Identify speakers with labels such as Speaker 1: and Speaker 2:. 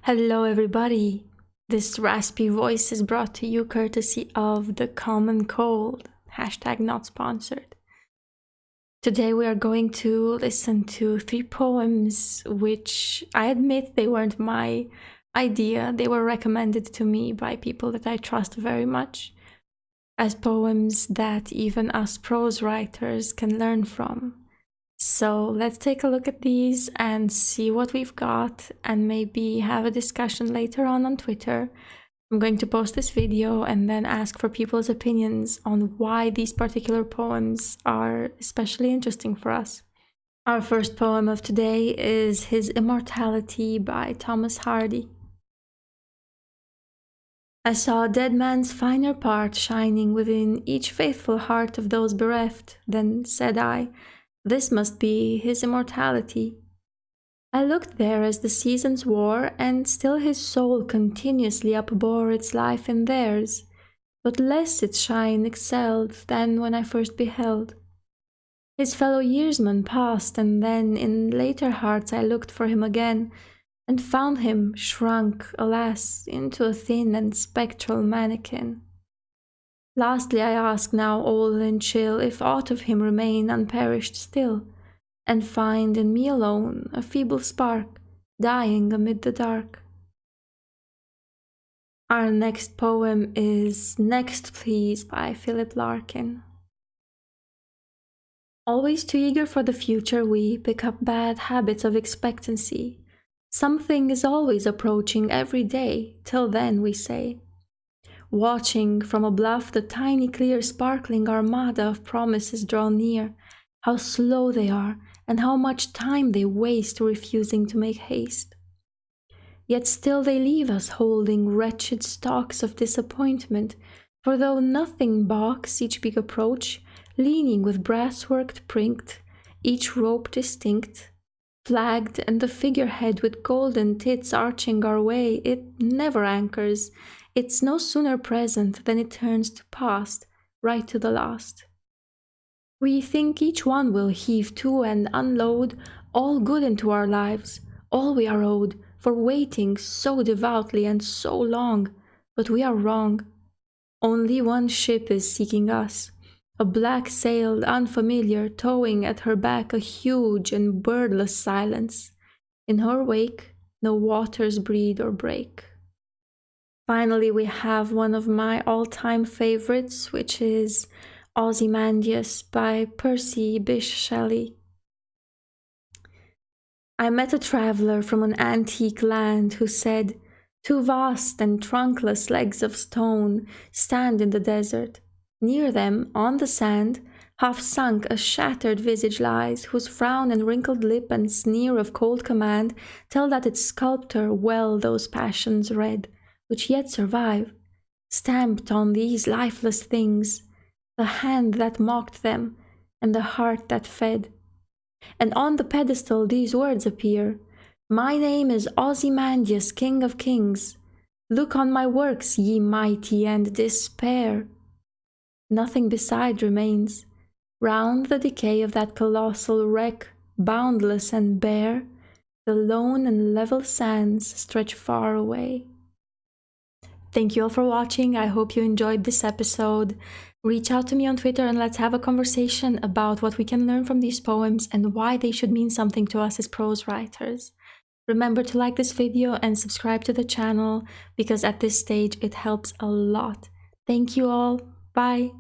Speaker 1: Hello everybody! This raspy voice is brought to you courtesy of The Common Cold, hashtag not sponsored. Today we are going to listen to 3 poems which I admit they weren't my idea. They were recommended to me by people that I trust very much as poems that even us prose writers can learn from. So let's take a look at these and see what we've got and maybe have a discussion later on Twitter. I'm going to post this video and then ask for people's opinions on why these particular poems are especially interesting for us. Our first poem of today is his Immortality by Thomas Hardy. I saw a dead man's finer part shining within each faithful heart of those bereft. Then said I, this must be his immortality. I looked there as the seasons wore, and still his soul continuously upbore its life in theirs, but less its shine excelled than when I first beheld. His fellow yearsmen passed, and then in later hearts I looked for him again, and found him shrunk, alas, into a thin and spectral manikin. Lastly I ask now old and chill if aught of him remain unperished still, and find in me alone a feeble spark, dying amid the dark. Our next poem is Next Please by Philip Larkin. Always too eager for the future we pick up bad habits of expectancy. Something is always approaching every day, till then we say. Watching from a bluff the tiny clear sparkling armada of promises draw near, how slow they are and how much time they waste refusing to make haste. Yet still they leave us holding wretched stalks of disappointment, for though nothing balks each big approach, leaning with brass-worked prinked, each rope distinct, flagged and the figurehead with golden tits arching our way, it never anchors. It's no sooner present than it turns to past, right to the last. We think each one will heave to and unload all good into our lives, all we are owed, for waiting so devoutly and so long, but we are wrong. Only one ship is seeking us, a black-sailed unfamiliar towing at her back a huge and birdless silence. In her wake no waters breed or break. Finally, we have one of my all-time favorites, which is Ozymandias by Percy Bysshe Shelley. I met a traveler from an antique land who said, two vast and trunkless legs of stone stand in the desert. Near them, on the sand, half sunk, a shattered visage lies, whose frown and wrinkled lip and sneer of cold command tell that its sculptor well those passions read, which yet survive, stamped on these lifeless things, the hand that mocked them, and the heart that fed. And on the pedestal these words appear, my name is Ozymandias, King of Kings. Look on my works, ye mighty, and despair. Nothing beside remains. Round the decay of that colossal wreck, boundless and bare, the lone and level sands stretch far away. Thank you all for watching. I hope you enjoyed this episode. Reach out to me on Twitter and let's have a conversation about what we can learn from these poems and why they should mean something to us as prose writers. Remember to like this video and subscribe to the channel because at this stage it helps a lot. Thank you all. Bye.